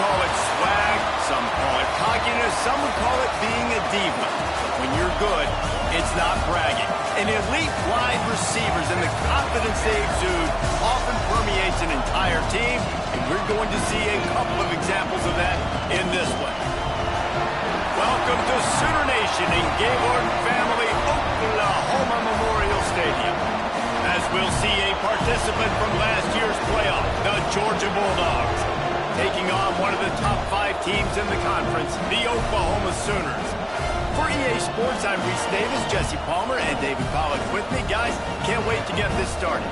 call it swag, some call it cockiness, some would call it being a diva. But when you're good, it's not bragging. And elite wide receivers and the confidence they exude often permeates an entire team, and we're going to see a couple of examples of that in this one. Welcome to Sooner Nation in Gaylord Family Oklahoma Memorial Stadium. As we'll see a participant from last year's playoff, the Georgia Bulldogs, taking on one of the top 5 teams in the conference, the Oklahoma Sooners. For EA Sports, I'm Reese Davis, Jesse Palmer, and David Pollack with me. Guys, can't wait to get this started.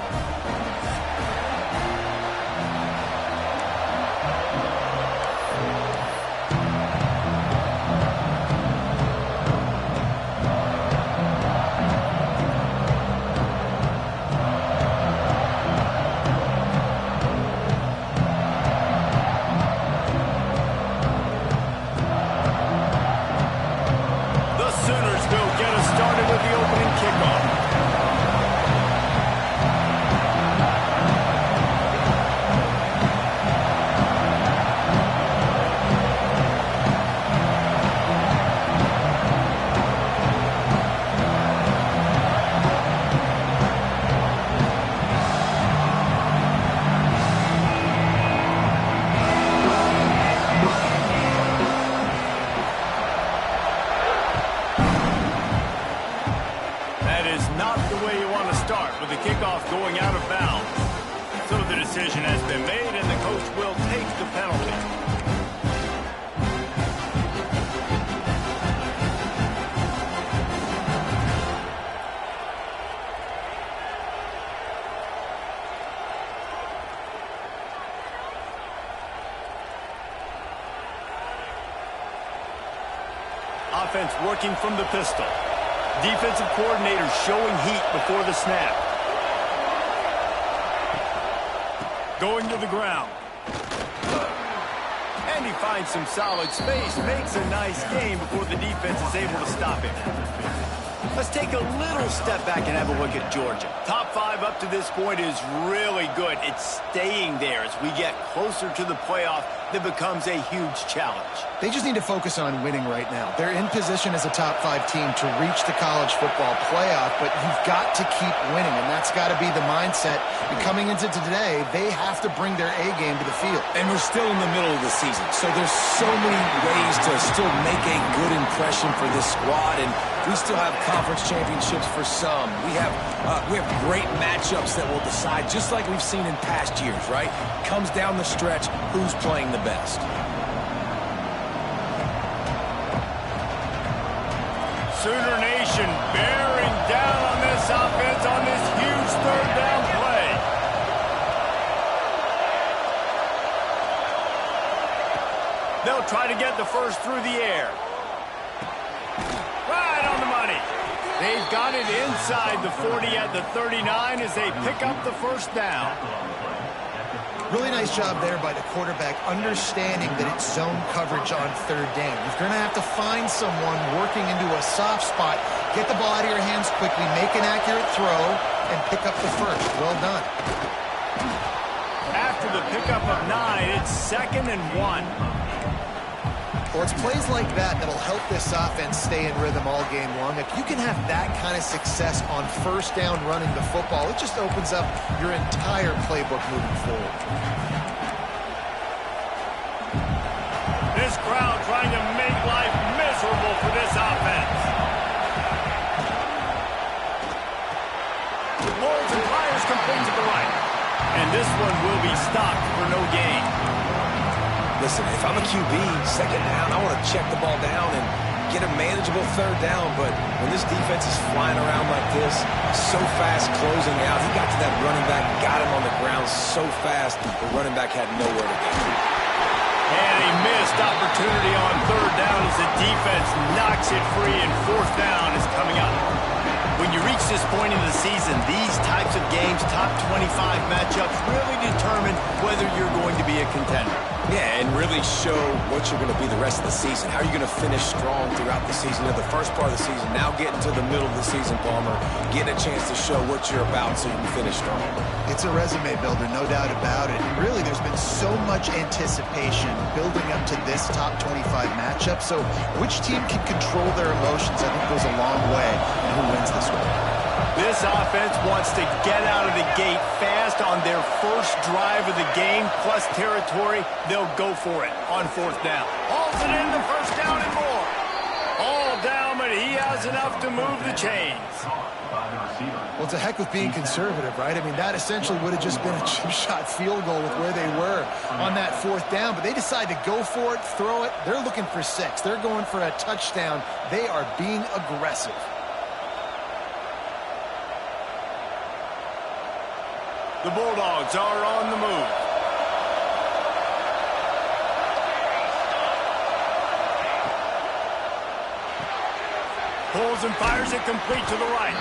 Going out of bounds. So the decision has been made, and the coach will take the penalty. Offense working from the pistol. Defensive coordinator showing heat before the snap. Going to the ground. And he finds some solid space, makes a nice game before the defense is able to stop him. Let's take a little step back and have a look at Georgia. Top 5 up to this point is really good. It's staying there as we get closer to the playoff that becomes a huge challenge. They just need to focus on winning right now. They're in position as a top 5 team to reach the college football playoff, but you've got to keep winning, and that's got to be the mindset. And coming into today, they have to bring their A game to the field. And we're still in the middle of the season, so there's so many ways to still make a good impression for this squad, and we still have conference championships for some. We have great matchups that will decide, just like we've seen in past years, right? Comes down the stretch, who's playing the best. Sooner Nation bearing down on this offense on this huge third down play. They'll try to get the first through the air. Right on the money. They've got it inside the 40 at the 39 as they pick up the first down. Really nice job there by the quarterback, understanding that it's zone coverage on third down. You're going to have to find someone working into a soft spot, get the ball out of your hands quickly, make an accurate throw, and pick up the first. Well done. After the pickup of 9, it's 2nd and 1. Well, it's plays like that that'll help this offense stay in rhythm all game long. If you can have that kind of success on first down running the football, it just opens up your entire playbook moving forward. This crowd trying to make life miserable for this offense. Lawrence and fires complete to the right. And this one will be stopped for no gain. Listen, if I'm a QB, 2nd down, I want to check the ball down and get a manageable third down. But when this defense is flying around like this, so fast closing out, he got to that running back, got him on the ground so fast, the running back had nowhere to go. And a missed opportunity on third down as the defense knocks it free, and 4th down is coming up. When you reach this point in the season, these types of games, top 25 matchups, really determine whether you're going to be a contender. Yeah, and really show what you're going to be the rest of the season. How are you going to finish strong throughout the season? The first part of the season, now getting to the middle of the season, Palmer, getting a chance to show what you're about so you can finish strong. It's a resume builder, no doubt about it. And really, there's been so much anticipation building up to this top 25 matchup. So which team can control their emotions, I think, goes a long way in who wins this one. This offense wants to get out of the gate fast on their first drive of the game, plus territory. They'll go for it on fourth down. Hauls it in the first down and more. All down, but he has enough to move the chains. Well, it's a heck with being conservative, right? I mean, that essentially would have just been a chip shot field goal with where they were on that fourth down, but they decide to go for it, throw it. They're looking for 6. They're going for a touchdown. They are being aggressive. The Bulldogs are on the move. Pulls and fires it complete to the right.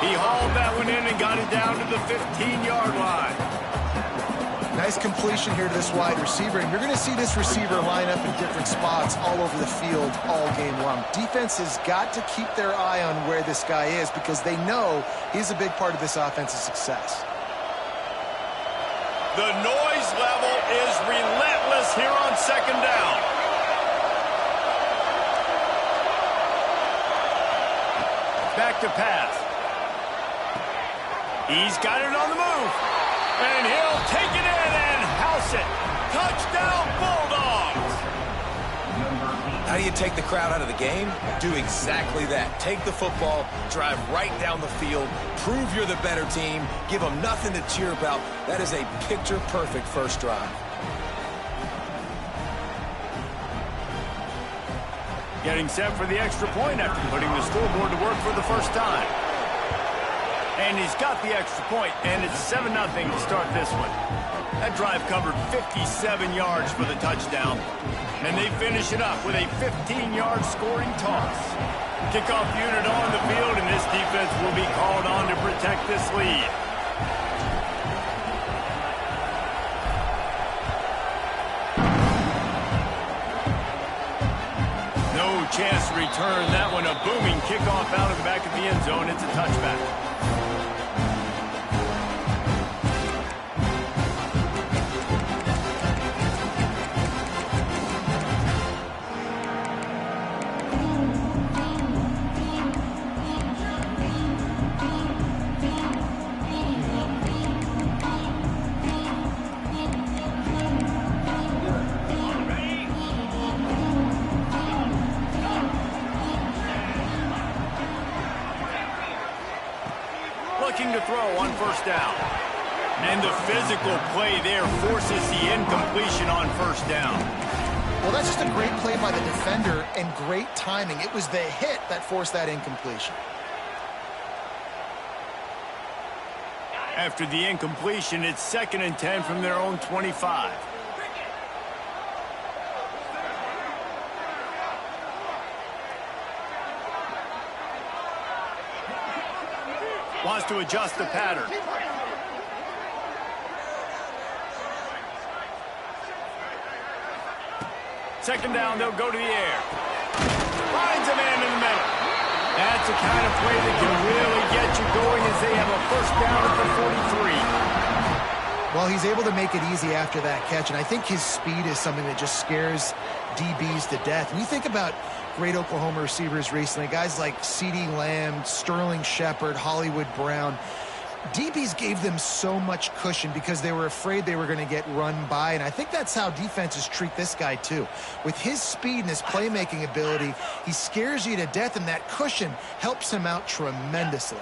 He hauled that one in and got it down to the 15-yard line. Nice completion here to this wide receiver, and you're going to see this receiver line up in different spots all over the field all game long. Defense has got to keep their eye on where this guy is because they know he's a big part of this offense's success. The noise level is relentless here on second down. Back to pass. He's got it on the move. And he'll take it in and house it. Touchdown, Bulldogs. How do you take the crowd out of the game? Do exactly that. Take the football, drive right down the field, prove you're the better team, give them nothing to cheer about. That is a picture-perfect first drive. Getting set for the extra point after putting the scoreboard to work for the first time. And he's got the extra point, and it's 7-0 to start this one. That drive covered 57 yards for the touchdown. And they finish it up with a 15-yard scoring toss. Kickoff unit on the field, and this defense will be called on to protect this lead. No chance to return that one. A booming kickoff out of the back of the end zone. It's a touchback. Looking to throw on first down. And the physical play there forces the incompletion on first down. Well, that's just a great play by the defender and great timing. It was the hit that forced that incompletion. After the incompletion, it's 2nd and 10 from their own 25. Wants to adjust the pattern. Second down, they'll go to the air. Finds a man in the middle. That's the kind of play that can really get you going as they have a first down at the 43. Well, he's able to make it easy after that catch, and I think his speed is something that just scares DBs to death. And you think about great Oklahoma receivers recently, guys like CeeDee Lamb, Sterling Shepard, Hollywood Brown. DBs gave them so much cushion because they were afraid they were going to get run by, and I think that's how defenses treat this guy too. With his speed and his playmaking ability, he scares you to death, and that cushion helps him out tremendously.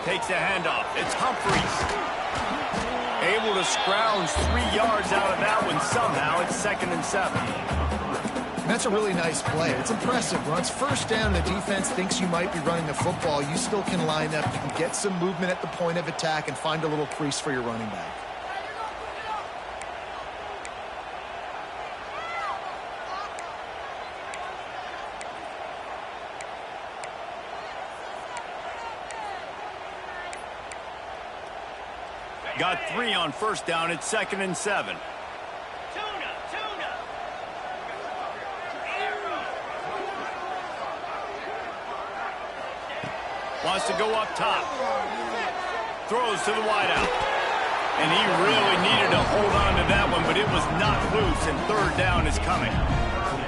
Takes the handoff. It's Humphreys. Able to scrounge 3 yards out of that one somehow. It's 2nd and 7. That's a really nice play. It's impressive. Once first down, the defense thinks you might be running the football. You still can line up. You can get some movement at the point of attack and find a little crease for your running back. Got 3 on first down at 2nd and 7. Wants to go up top. Throws to the wideout. And he really needed to hold on to that one, but it was not loose, and 3rd down is coming.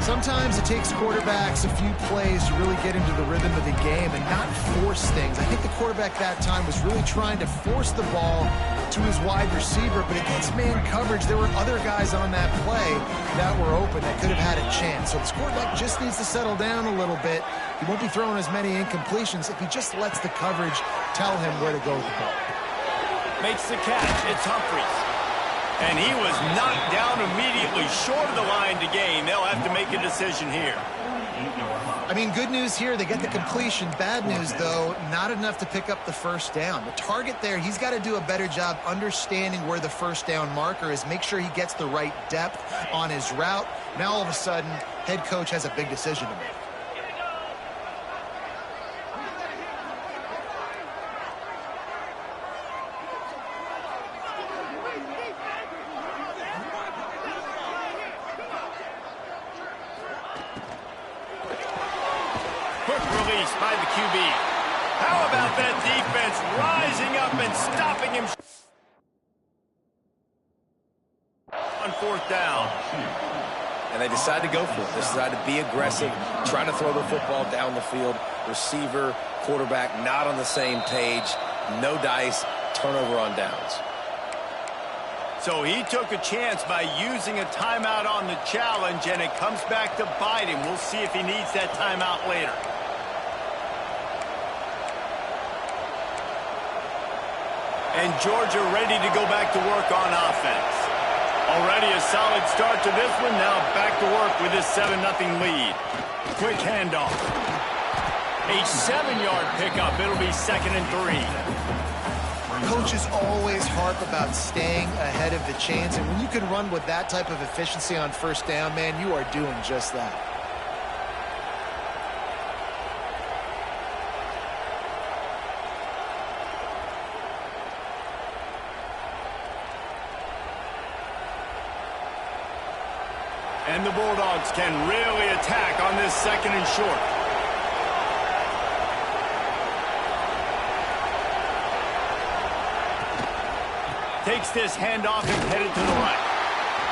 Sometimes it takes quarterbacks a few plays to really get into the rhythm of the game and not force things. I think the quarterback that time was really trying to force the ball to his wide receiver, but against man coverage, there were other guys on that play that were open that could have had a chance. So this quarterback just needs to settle down a little bit. He won't be throwing as many incompletions if he just lets the coverage tell him where to go with the ball. Makes the catch. It's Humphries. And he was knocked down immediately short of the line to gain. They'll have to make a decision here. I mean, good news here, they get the completion. Bad news, though, not enough to pick up the first down. The target there, he's got to do a better job understanding where the first down marker is, make sure he gets the right depth on his route. Now, all of a sudden, head coach has a big decision to make. By the QB. How about that defense rising up and stopping him on 4th down? And they decide to go for it. They decide to be aggressive, trying to throw the football down the field. Receiver, quarterback, not on the same page. No dice, turnover on downs. So he took a chance by using a timeout on the challenge, and it comes back to bite him. We'll see if he needs that timeout later. And Georgia ready to go back to work on offense. Already a solid start to this one. Now back to work with this 7-0 lead. Quick handoff. A 7-yard pickup. It'll be 2nd and 3. Coaches always harp about staying ahead of the chains, and when you can run with that type of efficiency on first down, man, you are doing just that. And the Bulldogs can really attack on this 2nd and short. Takes this handoff and headed to the right.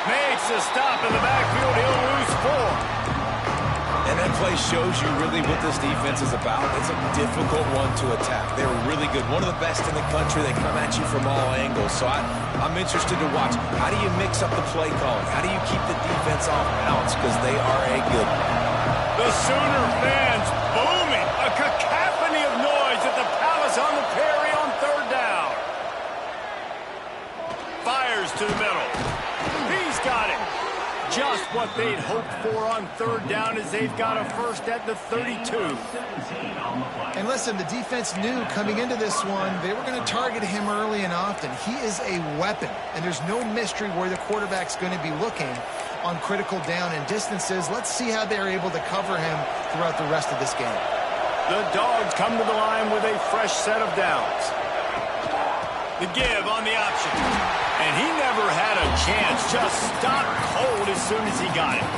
Makes a stop in the backfield. He'll lose 4. And that play shows you really what this defense is about. It's a difficult one to attack. They're really good. One of the best in the country. They come at you from all angles. So I'm interested to watch. How do you mix up the play calling? How do you keep the defense off balance? Because they are a good one. The Sooner fans booming. A cacophony of noise at the Palace on the Prairie on 3rd down. Fires to the middle. He's got it. Just what they'd hoped for on 3rd down as they've got a first at the 32. And listen, the defense knew coming into this one, they were going to target him early and often. He is a weapon, and there's no mystery where the quarterback's going to be looking on critical down and distances. Let's see how they're able to cover him throughout the rest of this game. The Dogs come to the line with a fresh set of downs. The give on the option. And he never had a chance. Just stopped cold as soon as he got it.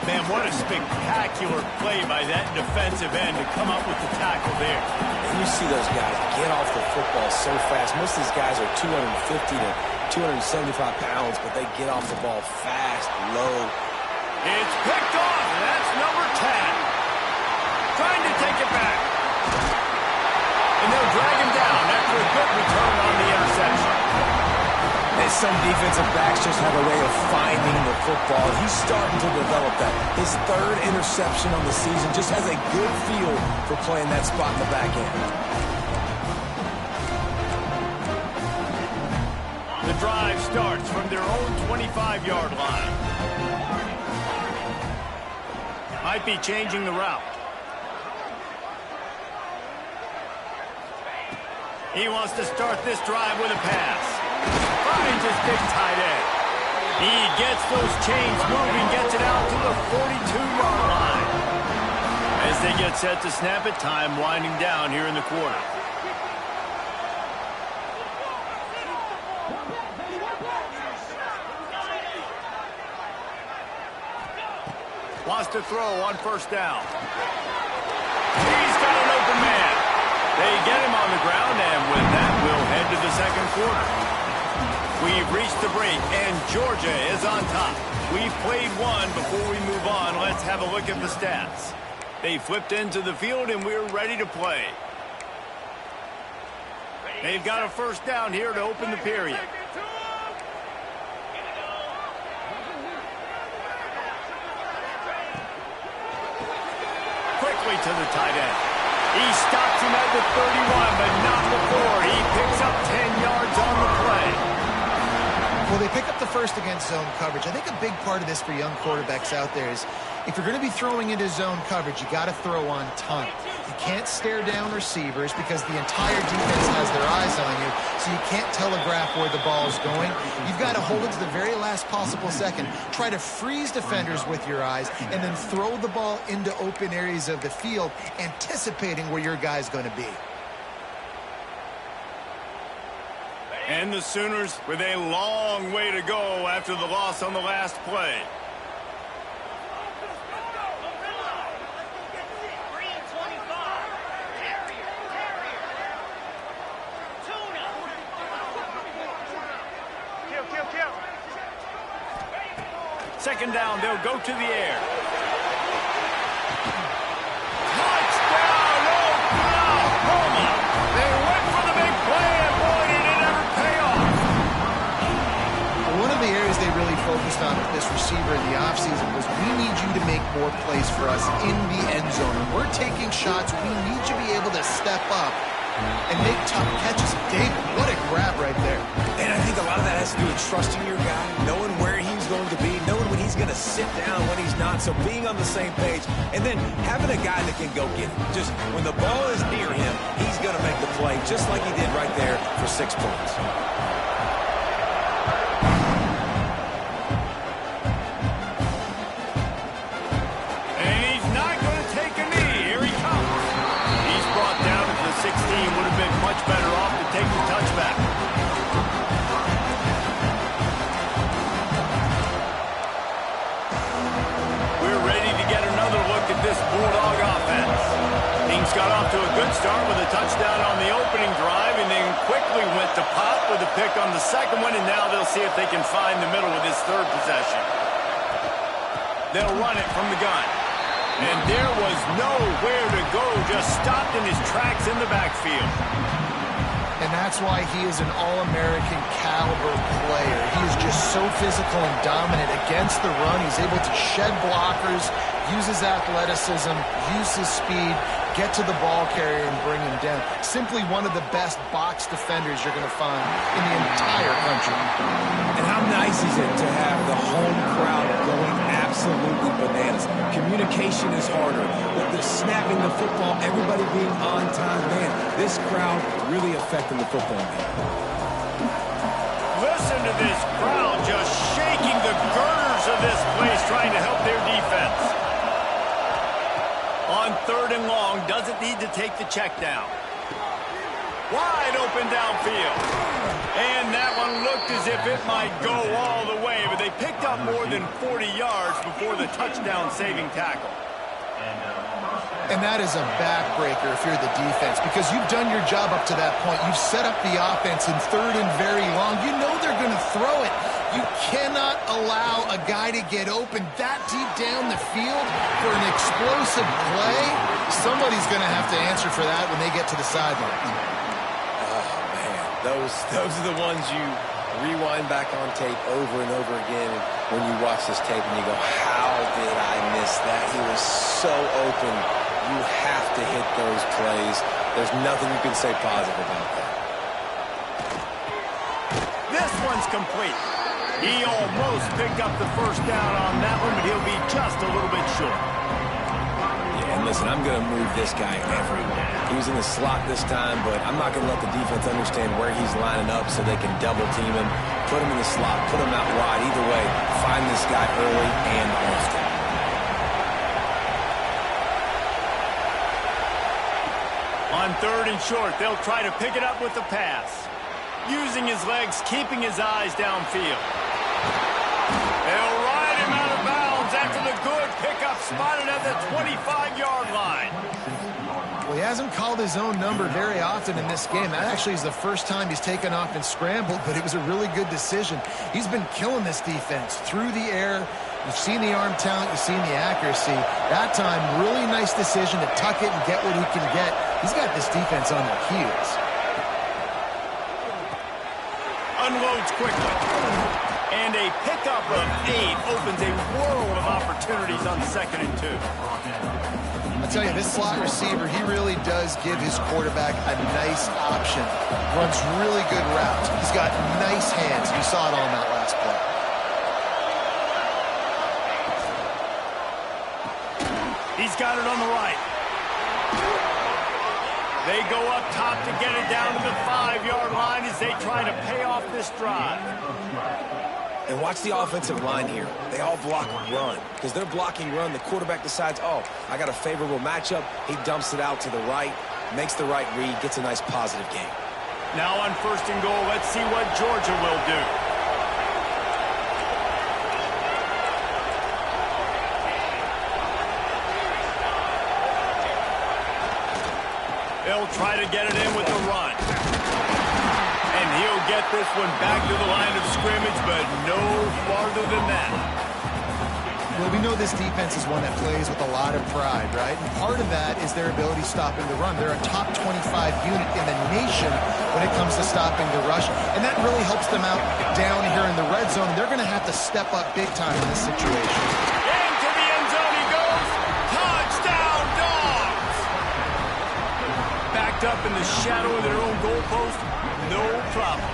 Man, what a spectacular play by that defensive end to come up with the tackle there. And you see those guys get off the football so fast. Most of these guys are 250 to 275 pounds, but they get off the ball fast, low. It's picked off, and that's number 10. Trying to take it back. And they'll drag him down after a good return on the interception. And some defensive backs just have a way of finding the football. He's starting to develop that. His 3rd interception on the season just has a good feel for playing that spot in the back end. The drive starts from their own 25-yard line. Might be changing the route. He wants to start this drive with a pass. Finds his big tight end. He gets those chains moving, gets it out to the 42-yard line. As they get set to snap it, time winding down here in the quarter. Wants to throw on first down. He's got an open man. They get him on the ground, and with that, we'll head to the second quarter. We've reached the break, and Georgia is on top. We've played one. Before we move on, let's have a look at the stats. They flipped into the field, and we're ready to play. They've got a first down here to open the period. Quickly to the tight end. He stops him at the 31, but not before. He picks up 10 yards on the play. Well, they pick up the first against zone coverage. I think a big part of this for young quarterbacks out there is if you're going to be throwing into zone coverage, you got to throw on time. You can't stare down receivers because the entire defense has their eyes on you, so you can't telegraph where the ball is going. You've got to hold it to the very last possible second. Try to freeze defenders with your eyes and then throw the ball into open areas of the field, anticipating where your guy's going to be. And the Sooners with a long way to go after the loss on the last play. Second down, they'll go to the air. Touchdown, Oklahoma! They went for the big play, and boy, did it ever pay off. One of the areas they really focused on with this receiver in the offseason was we need you to make more plays for us in the end zone. When we're taking shots, we need you to be able to step up and make tough catches. David, what a grab right there. And I think a lot of that has to do with trusting your guy, knowing where he's going to be, knowing when he's going to sit down, when he's not, so being on the same page, and then having a guy that can go get it. Just when the ball is near him, he's going to make the play, just like he did right there for 6 points. And he's not going to take a knee. Here he comes. He's brought down to the 16. Would have been much better off to take the touchback. We're ready to get another look at this Bulldog offense. Things got off to a good start with a touchdown on the opening drive and then quickly went to Pop with a pick on the second one, and now they'll see if they can find the middle with this third possession. They'll run it from the gun. And there was nowhere to go, just stopped in his tracks in the backfield. And that's why he is an All-American caliber player. He is just so physical and dominant against the run. He's able to shed blockers, use his athleticism, use his speed, get to the ball carrier and bring him down. Simply one of the best box defenders you're going to find in the entire country. And how nice is it to have the home crowd going absolutely bananas? Communication is harder. The snapping the football, everybody being on time. Man, this crowd really affecting the football game. Listen to this crowd just shaking the girders of this place, trying to help their defense. On third and long, doesn't need to take the check down. Wide open downfield. And that one looked as if it might go all the way, but they picked up more than 40 yards before the touchdown-saving tackle. And that is a backbreaker if you're the defense, because you've done your job up to that point. You've set up the offense in third and very long. You know they're going to throw it. You cannot allow a guy to get open that deep down the field for an explosive play. Somebody's going to have to answer for that when they get to the sideline. Oh, man. Those are the ones you rewind back on tape over and over again when you watch this tape and you go, how did I miss that? He was so open. You have to hit those plays. There's nothing you can say positive about that. This one's complete. He almost picked up the first down on that one, but he'll be just a little bit short. Yeah, and listen, I'm going to move this guy everywhere. He was in the slot this time, but I'm not going to let the defense understand where he's lining up so they can double team him, put him in the slot, put him out wide. Either way, find this guy early and often. On third and short, they'll try to pick it up with the pass. Using his legs, keeping his eyes downfield. They'll ride him out of bounds after the good pickup spotted at the 25-yard line. Well, he hasn't called his own number very often in this game. That actually is the first time he's taken off and scrambled, but it was a really good decision. He's been killing this defense through the air. You've seen the arm talent, you've seen the accuracy. That time, really nice decision to tuck it and get what he can get. He's got this defense on their heels. Unloads quickly. And a pickup of 8 opens a world of opportunities on 2nd and 2. I'll tell you, this slot receiver, he really does give his quarterback a nice option. Runs really good routes. He's got nice hands. You saw it on that last play. He's got it on the right. They go up top to get it down to the 5-yard line as they try to pay off this drive. And watch the offensive line here. They all block run. Because they're blocking run, the quarterback decides, oh, I got a favorable matchup. He dumps it out to the right, makes the right read, gets a nice positive gain. Now on 1st and goal, let's see what Georgia will do. They'll try to get it in with the run. And he'll get this one back to the line of scrimmage, but no farther than that. Well, we know this defense is one that plays with a lot of pride, right? And part of that is their ability stopping the run. They're a top 25 unit in the nation when it comes to stopping the rush. And that really helps them out down here in the red zone. They're going to have to step up big time in this situation. Into the end zone he goes. Touchdown, Dogs! Backed up in the shadow of their own goalpost. No problem.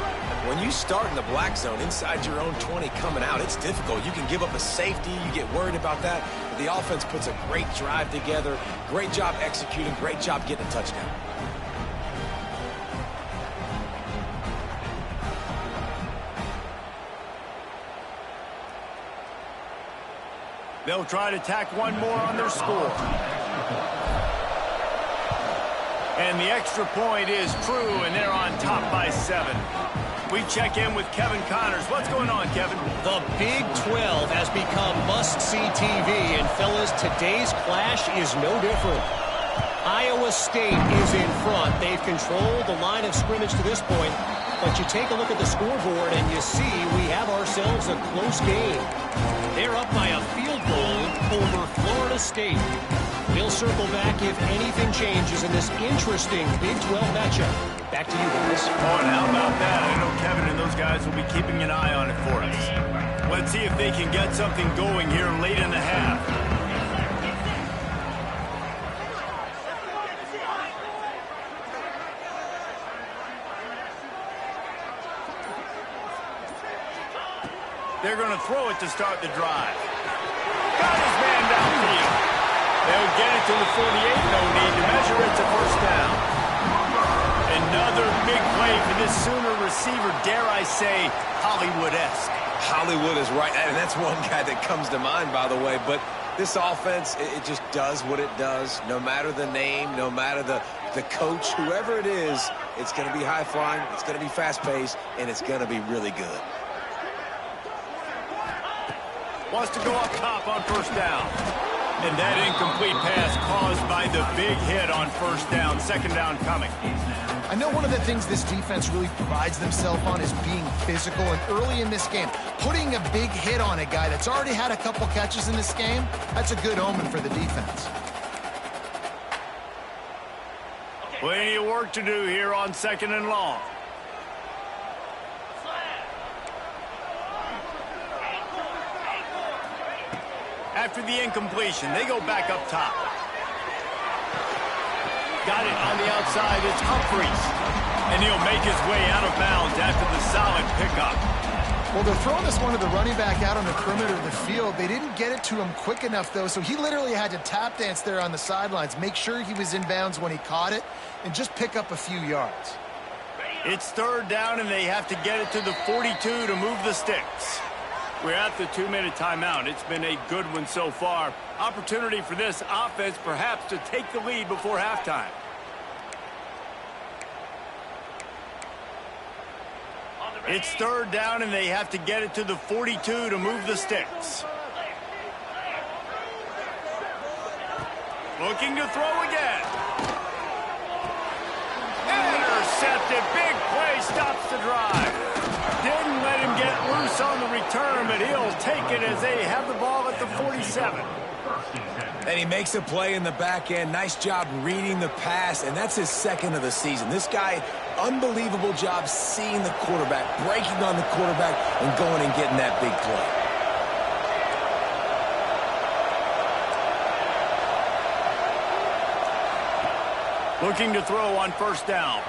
When you start in the black zone inside your own 20 coming out, it's difficult. You can give up a safety. You get worried about that. But the offense puts a great drive together. Great job executing. Great job getting a touchdown. They'll try to tack one more on their score. And the extra point is true, and they're on top by 7. We check in with Kevin Connors. What's going on, Kevin? The Big 12 has become must-see TV, and fellas, today's clash is no different. Iowa State is in front. They've controlled the line of scrimmage to this point, but you take a look at the scoreboard, and you see we have ourselves a close game. They're up by a field goal over Florida State. We'll circle back if anything changes in this interesting Big 12 matchup. Back to you guys. Oh, and how about that? I know Kevin and those guys will be keeping an eye on it for us. Let's see if they can get something going here late in the half. They're going to throw it to start the drive. Got his man downfield. They'll get it to the 48. No need to measure it to 1st down. Another big play for this Sooner receiver, dare I say, Hollywood-esque. Hollywood is right, and that's one guy that comes to mind, by the way. But this offense, it just does what it does. No matter the name, no matter the coach, whoever it is, it's going to be high-flying, it's going to be fast-paced, and it's going to be really good. Wants to go up top on 1st down. And that incomplete pass caused by the big hit on 1st down. 2nd down coming. I know one of the things this defense really prides themselves on is being physical. And early in this game, putting a big hit on a guy that's already had a couple catches in this game, that's a good omen for the defense. Plenty of work to do here on 2nd and long. After the incompletion, they go back up top. Got it on the outside. It's Humphries. And he'll make his way out of bounds after the solid pickup. Well, they're throwing this one to the running back out on the perimeter of the field. They didn't get it to him quick enough, though, so he literally had to tap dance there on the sidelines, make sure he was in bounds when he caught it, and just pick up a few yards. It's 3rd down, and they have to get it to the 42 to move the sticks. We're at the 2-minute timeout. It's been a good one so far. Opportunity for this offense perhaps to take the lead before halftime. It's 3rd down, and they have to get it to the 42 to move the sticks. Looking to throw again. Intercepted. Big play. Stops the drive. Didn't let him get loose on the return, but he'll take it as they have the ball at the 47. And he makes a play in the back end. Nice job reading the pass, and that's his second of the season. This guy, unbelievable job seeing the quarterback, breaking on the quarterback, and going and getting that big play. Looking to throw on first down.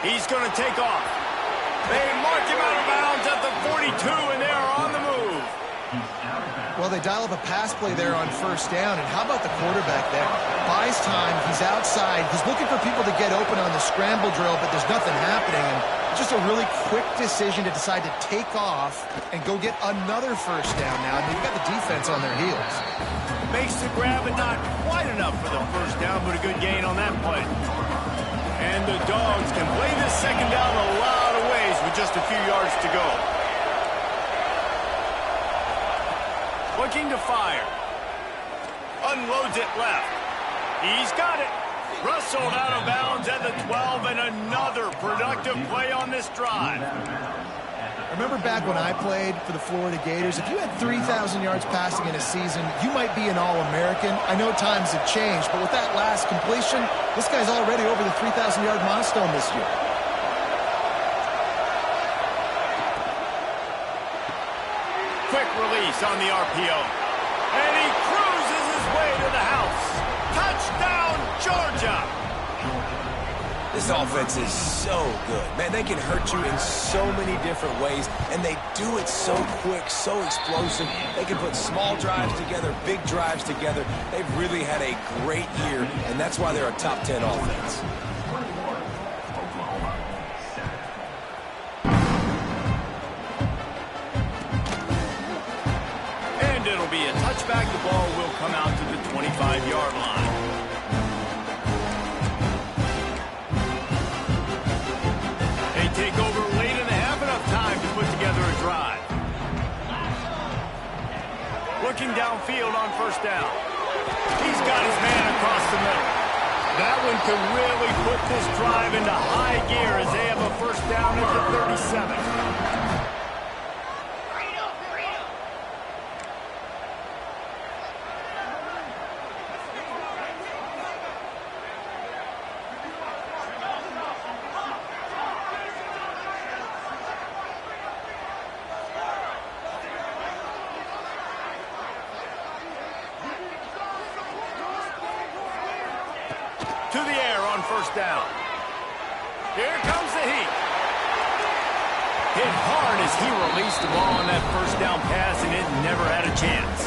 He's going to take off. They mark him out of bounds at the 42, and they are on the move. Well, they dial up a pass play there on first down, and how about the quarterback there? Buys time, he's outside, he's looking for people to get open on the scramble drill, but there's nothing happening, and just a really quick decision to decide to take off and go get another first down now, and they've got the defense on their heels. Makes the grab, and not quite enough for the first down, but a good gain on that play. And the Dogs can play this second down a lot of ways with just a few yards to go. Looking to fire. Unloads it left. He's got it. Rustled out of bounds at the 12, and another productive play on this drive. Remember back when I played for the Florida Gators, if you had 3,000 yards passing in a season, you might be an All-American. I know times have changed, but with that last completion, this guy's already over the 3,000-yard milestone this year. Quick release on the RPO. And he cruises his way to the house. Touchdown, Georgia! This offense is so good. Man, they can hurt you in so many different ways, and they do it so quick, so explosive. They can put small drives together, big drives together. They've really had a great year, and that's why they're a top 10 offense. And it'll be a touchback. The ball will come out to the 25-yard line. Take over late in the half, enough time to put together a drive. Looking downfield on first down. He's got his man across the middle. That one could really put this drive into high gear as they have a first down at the 37. To the air on first down. Here comes the heat. Hit hard as he released the ball on that first down pass, and it never had a chance.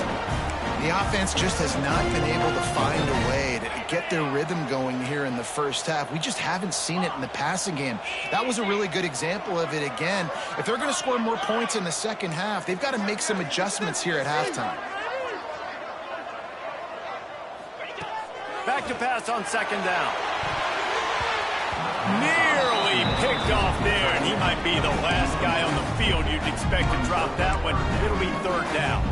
The offense just has not been able to find a way to get their rhythm going here in the first half. We just haven't seen it in the passing game. That was a really good example of it again. If they're going to score more points in the second half, they've got to make some adjustments here at halftime. Back to pass on second down. Nearly picked off there, and he might be the last guy on the field you'd expect to drop that one. It'll be third down.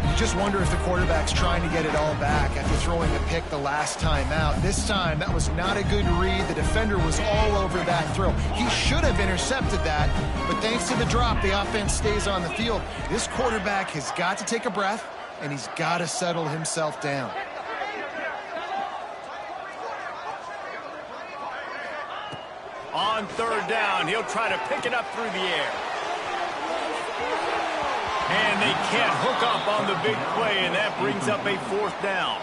You just wonder if the quarterback's trying to get it all back after throwing a pick the last time out. This time, that was not a good read. The defender was all over that throw. He should have intercepted that, but thanks to the drop, the offense stays on the field. This quarterback has got to take a breath, and he's got to settle himself down. On third down, he'll try to pick it up through the air. And they can't hook up on the big play, and that brings up a fourth down.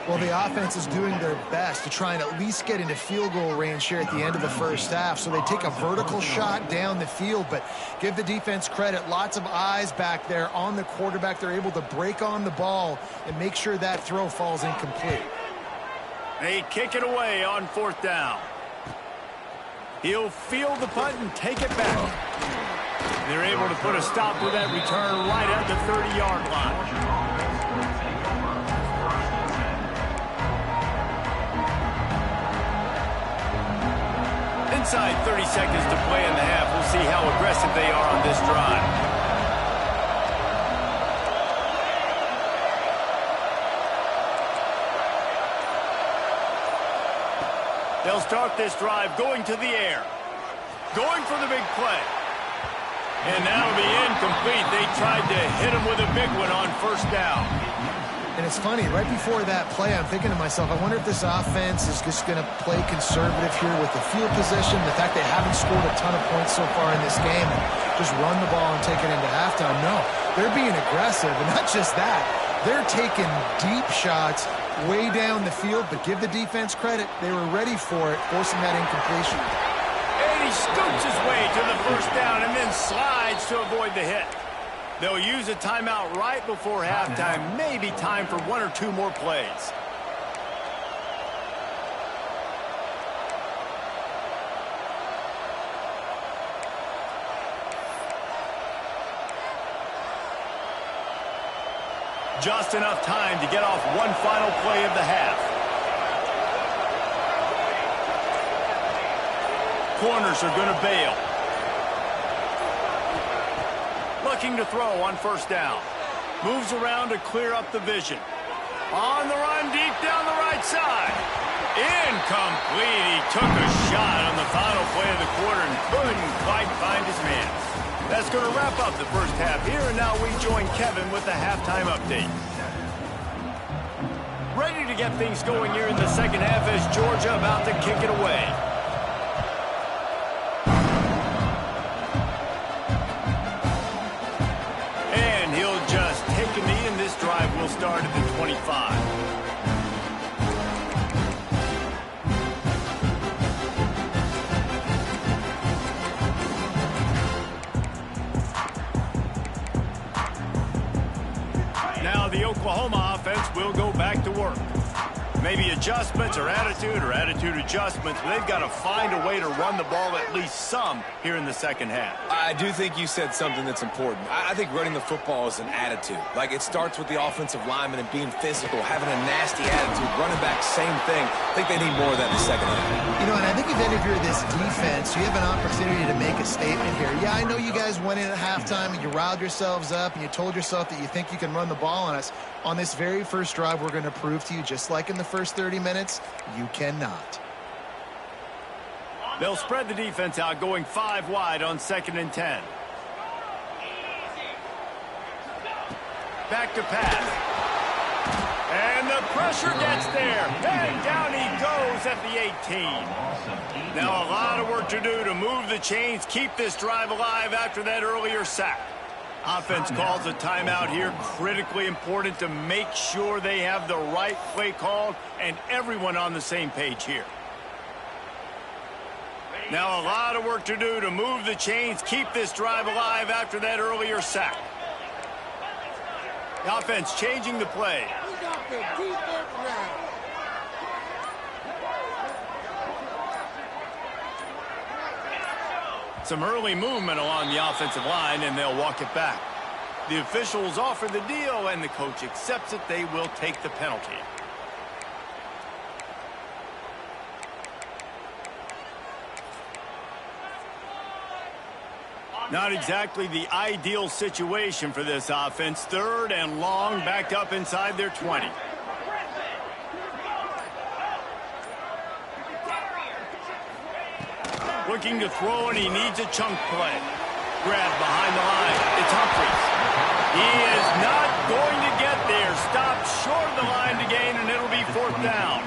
Well, the offense is doing their best to try and at least get into field goal range here at the end of the first half. So they take a vertical shot down the field, but give the defense credit. Lots of eyes back there on the quarterback. They're able to break on the ball and make sure that throw falls incomplete. They kick it away on fourth down. He'll field the punt and take it back. They're able to put a stop to that return right at the 30-yard line. Inside 30 seconds to play in the half. We'll see how aggressive they are on this drive. They'll start this drive going to the air. Going for the big play. And that'll be incomplete. They tried to hit him with a big one on first down. And it's funny, right before that play, I'm thinking to myself, I wonder if this offense is just going to play conservative here with the field position, the fact they haven't scored a ton of points so far in this game, and just run the ball and take it into halftime. No, they're being aggressive, and not just that. They're taking deep shots way down the field, but give the defense credit. They were ready for it, forcing that incompletion. And he scoots his way to the first down and then slides to avoid the hit. They'll use a timeout right before halftime. Maybe time for one or two more plays. Just enough time to get off one final play of the half. Corners are going to bail. Looking to throw on first down. Moves around to clear up the vision. On the run, deep down the right side. Incomplete. He took a shot on the final play of the quarter and couldn't quite find his man. That's going to wrap up the first half here, and now we join Kevin with the halftime update. Ready to get things going here in the second half as Georgia about to kick it away. And he'll just take a knee, and this drive will start at the 25. The Oklahoma offense will go back to work. Maybe adjustments or attitude adjustments, but they've got to find a way to run the ball at least some here in the second half. I do think you said something that's important. I think running the football is an attitude. Like, it starts with the offensive lineman and being physical, having a nasty attitude. Running back, same thing. I think they need more of that in the second half. You know, and I think if you're this defense, you have an opportunity to make a statement here. Yeah, I know you guys went in at halftime and you riled yourselves up and you told yourself that you think you can run the ball on us. On this very first drive, we're going to prove to you, just like in the first 30 minutes, you cannot. They'll spread the defense out, going 5 wide on 2nd and 10. Back to pass. And the pressure gets there. And down he goes at the 18. Now a lot of work to do to move the chains, keep this drive alive after that earlier sack. Offense calls a timeout here. Critically important to make sure they have the right play called and everyone on the same page here. Now a lot of work to do to move the chains, keep this drive alive after that earlier sack. The offense changing the play. Some early movement along the offensive line, and they'll walk it back. The officials offer the deal, and the coach accepts it. They will take the penalty. Not exactly the ideal situation for this offense. 3rd and long, backed up inside their 20. Looking to throw, and he needs a chunk play. Grab behind the line. It's Humphries. He is not going to get there. Stopped short of the line to gain, and it'll be 4th down.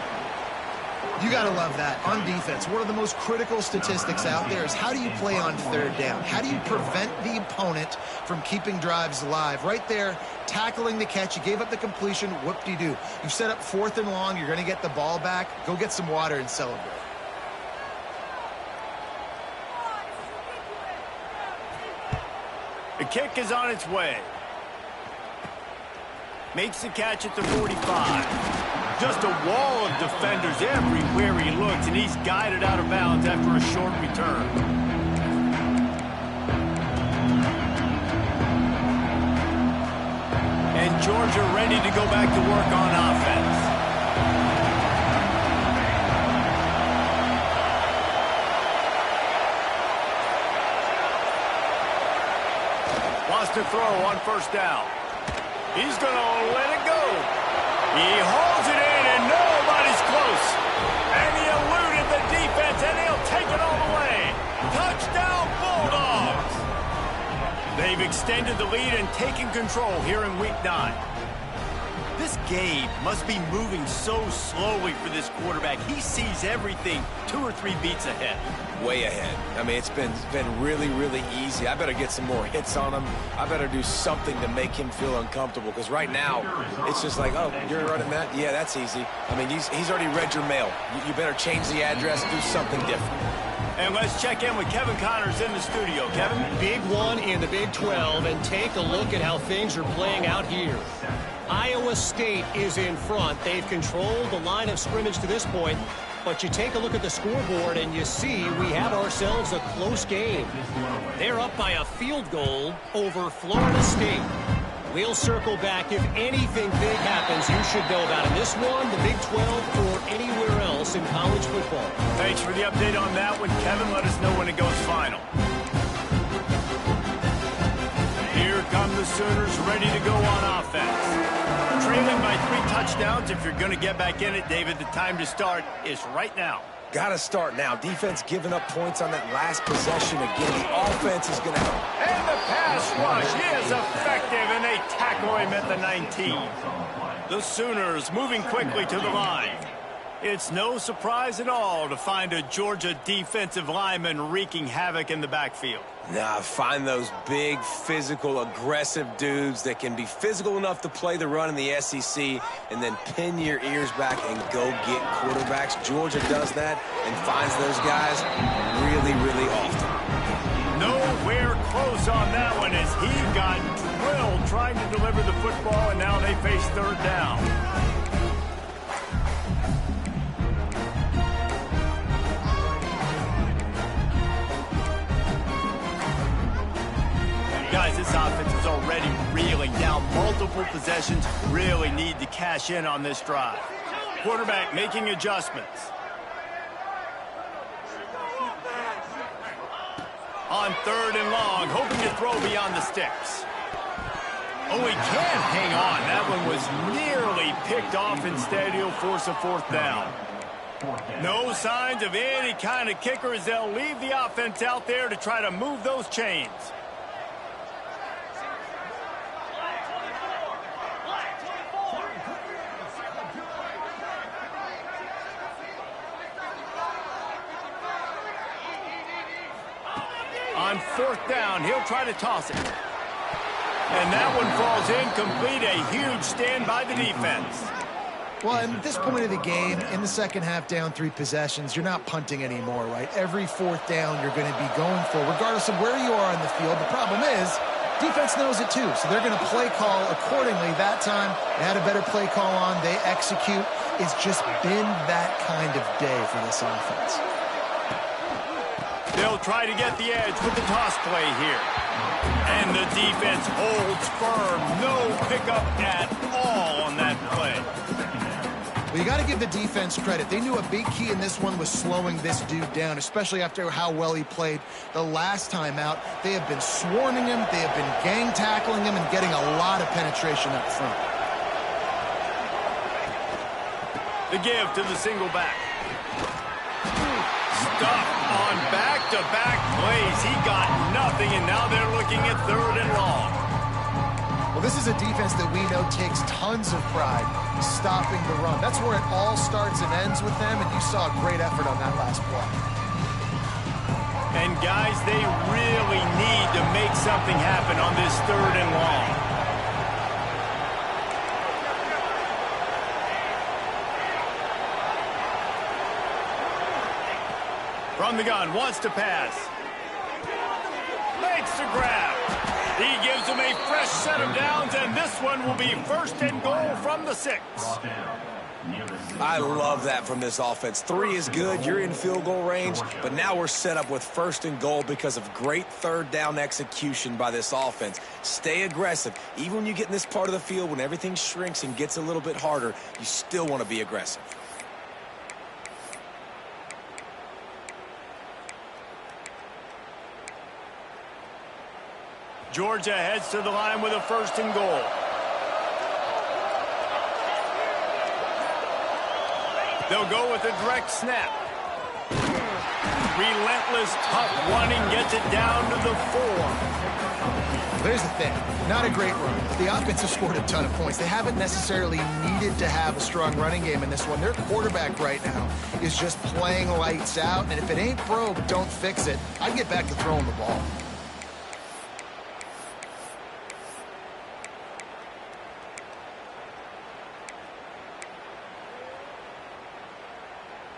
You got to love that. On defense, one of the most critical statistics out there is how do you play on 3rd down? How do you prevent the opponent from keeping drives alive? Right there, tackling the catch. You gave up the completion. Whoop-de-doo. You've set up 4th and long. You're going to get the ball back. Go get some water and celebrate. The kick is on its way. Makes the catch at the 45. Just a wall of defenders everywhere he looks, and he's guided out of bounds after a short return. And Georgia ready to go back to work on offense. Wants to throw on first down. He's going to let it go. He holds it in, and nobody's close. And he eluded the They've extended the lead and taken control here in Week 9. This game must be moving so slowly for this quarterback. He sees everything 2 or 3 beats ahead. Way ahead. I mean, it's been really, really easy. I better get some more hits on him. I better do something to make him feel uncomfortable, because right now, it's just like, oh, you're running that? Yeah, that's easy. I mean, he's already read your mail. You better change the address, do something different. And let's check in with Kevin Connors in the studio. Kevin? Big one in the Big 12, and take a look at how things are playing out here. Iowa State is in front. They've controlled the line of scrimmage to this point, but you take a look at the scoreboard and you see we have ourselves a close game. They're up by a field goal over Florida State. We'll circle back if anything big happens you should know about in this one, the Big 12, or anywhere else in college football. Thanks for the update on that one, Kevin. Let us know when it goes final. Here come the Sooners, ready to go on offense. Trailing by 3 touchdowns. If you're going to get back in it, David, the time to start is right now. Got to start now. Defense giving up points on that last possession again. The offense is going to help. And the pass rush is effective, and they tackle him at the 19. The Sooners moving quickly to the line. It's no surprise at all to find a Georgia defensive lineman wreaking havoc in the backfield. Nah, find those big, physical, aggressive dudes that can be physical enough to play the run in the SEC and then pin your ears back and go get quarterbacks. Georgia does that and finds those guys really, really often. Nowhere close on that one as he got drilled trying to deliver the football, and now they face 3rd down. Guys, this offense is already reeling down multiple possessions. Really need to cash in on this drive. Quarterback making adjustments. On 3rd and long, hoping to throw beyond the sticks. Oh, he can't hang on. That one was nearly picked off. Instead, he'll force a 4th down. No signs of any kind of kicker as they'll leave the offense out there to try to move those chains. On 4th down, he'll try to toss it. And that one falls incomplete. A huge stand by the defense. Well, at this point of the game, in the second half, down 3 possessions, you're not punting anymore, right? Every 4th down you're going to be going for, regardless of where you are on the field. The problem is, defense knows it too, so they're going to play call accordingly. That time, they had a better play call on. They execute. It's just been that kind of day for this offense. They'll try to get the edge with the toss play here. And the defense holds firm. No pickup at all on that play. Well, you got to give the defense credit. They knew a big key in this one was slowing this dude down, especially after how well he played the last time out. They have been swarming him. They have been gang tackling him and getting a lot of penetration up front. The give to the single back. Stuffed on back-to-back plays. He got nothing, and now they're looking at 3rd and long. Well, this is a defense that we know takes tons of pride stopping the run. That's where it all starts and ends with them, and you saw a great effort on that last play. And, guys, they really need to make something happen on this 3rd and long. From the gun, wants to pass. Makes the grab. He gives them a fresh set of downs, and this one will be 1st and goal from the 6. I love that from this offense. 3 is good. You're in field goal range, but now we're set up with 1st and goal because of great 3rd down execution by this offense. Stay aggressive. Even when you get in this part of the field, when everything shrinks and gets a little bit harder, you still want to be aggressive. Georgia heads to the line with a 1st and goal. They'll go with a direct snap. Relentless, tough running gets it down to the 4. Here's the thing. Not a great run, but the offense has scored a ton of points. They haven't necessarily needed to have a strong running game in this one. Their quarterback right now is just playing lights out, and if it ain't broke, don't fix it. I'd get back to throwing the ball.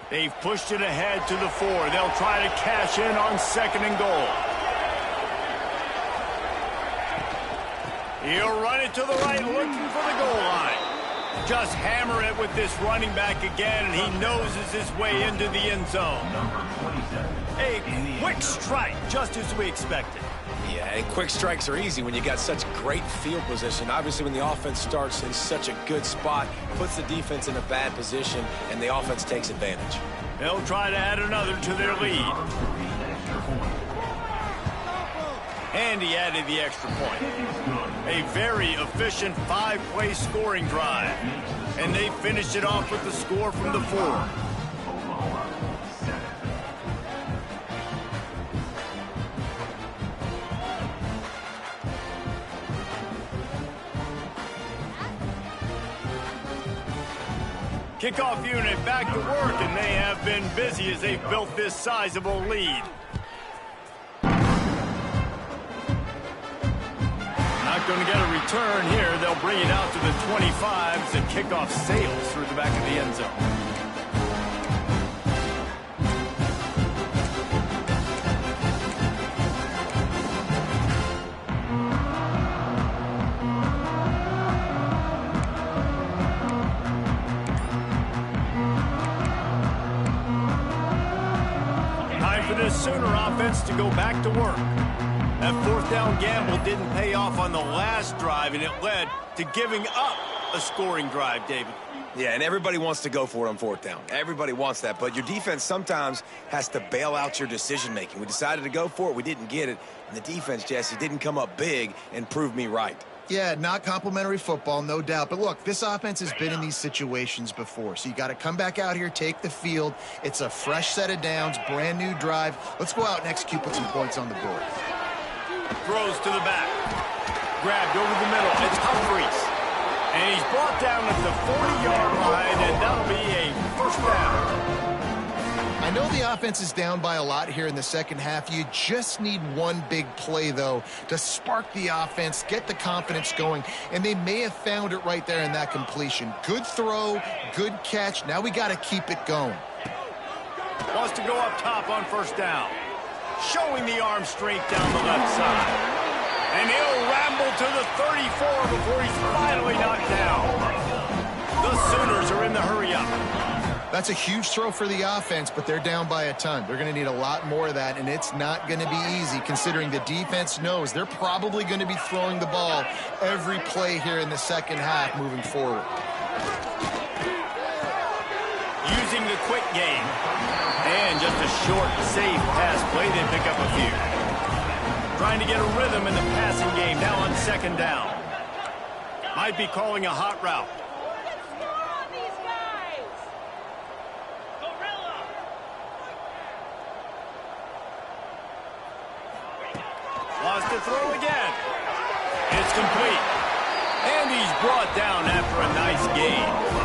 They've pushed it ahead to the 4. They'll try to cash in on 2nd and goal. He'll run it to the right, looking for the goal line. Just hammer it with this running back again, and he noses his way into the end zone. A quick strike, just as we expected. Yeah, and quick strikes are easy when you got such great field position. Obviously, when the offense starts in such a good spot, puts the defense in a bad position, and the offense takes advantage. They'll try to add another to their lead. And he added the extra point. A very efficient 5-play scoring drive. And they finished it off with the score from the 4. Kickoff unit back to work, and they have been busy as they've built this sizable lead. Not going to get a return here. They'll bring it out to the 25 as the kickoff sails through the back of the end zone. Sooner offense to go back to work. That 4th down gamble didn't pay off on the last drive, and it led to giving up a scoring drive, David. Yeah, and everybody wants to go for it on 4th down. Everybody wants that, but your defense sometimes has to bail out your decision-making. We decided to go for it. We didn't get it. And the defense, Jesse, didn't come up big and prove me right. Yeah, not complimentary football, no doubt. But look, this offense has been in these situations before. So you got to come back out here, take the field. It's a fresh set of downs, brand new drive. Let's go out and execute, put some points on the board. Throws to the back. Grabbed over the middle. It's Humphries. And he's brought down at the 40-yard line, and that'll be a 1st down. I know the offense is down by a lot here in the second half. You just need one big play, though, to spark the offense, get the confidence going, and they may have found it right there in that completion. Good throw, good catch. Now we got to keep it going. Wants to go up top on 1st down. Showing the arm strength down the left side. And he'll ramble to the 34 before he's finally knocked down. The Sooners are in the hurry-up. That's a huge throw for the offense, but they're down by a ton. They're going to need a lot more of that, and it's not going to be easy considering the defense knows they're probably going to be throwing the ball every play here in the second half moving forward. Using the quick game. And just a short, safe pass play. They pick up a few. Trying to get a rhythm in the passing game now on 2nd down. Might be calling a hot route. Lost to throw again. It's complete. And he's brought down after a nice gain.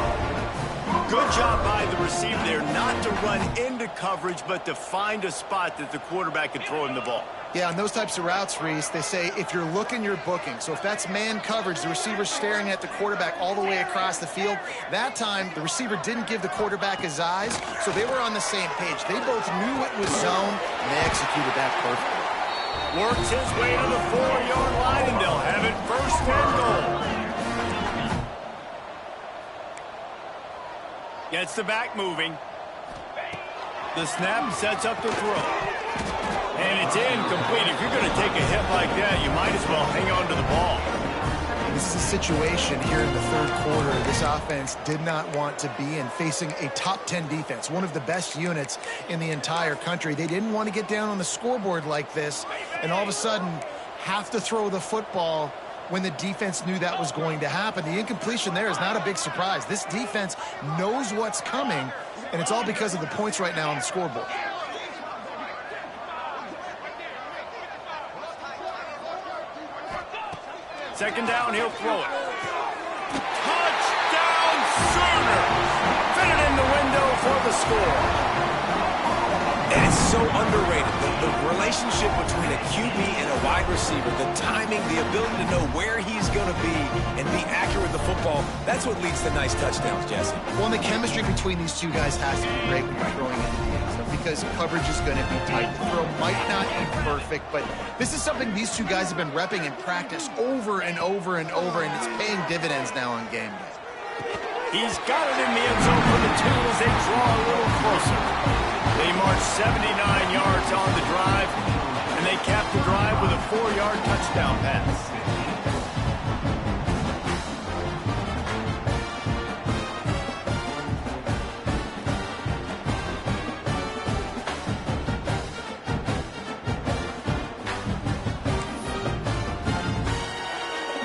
Good job by the receiver there not to run into coverage, but to find a spot that the quarterback can throw him the ball. Yeah, on those types of routes, Reese, they say if you're looking, you're booking. So if that's man coverage, the receiver's staring at the quarterback all the way across the field. That time, the receiver didn't give the quarterback his eyes, so they were on the same page. They both knew it was zone, and they executed that perfectly. Works his way to the 4-yard line, and they'll have it 1st and goal. Gets the back moving. The snap sets up the throw. And it's incomplete. If you're going to take a hit like that, you might as well hang on to the ball. This is a situation here in the 3rd quarter this offense did not want to be in, facing a top 10 defense, one of the best units in the entire country. They didn't want to get down on the scoreboard like this and all of a sudden have to throw the football when the defense knew that was going to happen. The incompletion there is not a big surprise. This defense knows what's coming, and it's all because of the points right now on the scoreboard. Second down, he'll throw it. Touchdown, Sooners! Fit it in the window for the score. And it's so underrated. The relationship between a QB and a wide receiver, the timing, the ability to know where he's going to be and be accurate with the football, that's what leads to nice touchdowns, Jesse. Well, and the chemistry between these two guys has to be great when you're throwing into the end zone because coverage is going to be tight. The throw might not be perfect, but this is something these two guys have been repping in practice over and over and over, and it's paying dividends now on game day. He's got it in the end zone for the two as they draw a little closer. They march 79 yards on the drive, and they cap the drive with a 4-yard touchdown pass.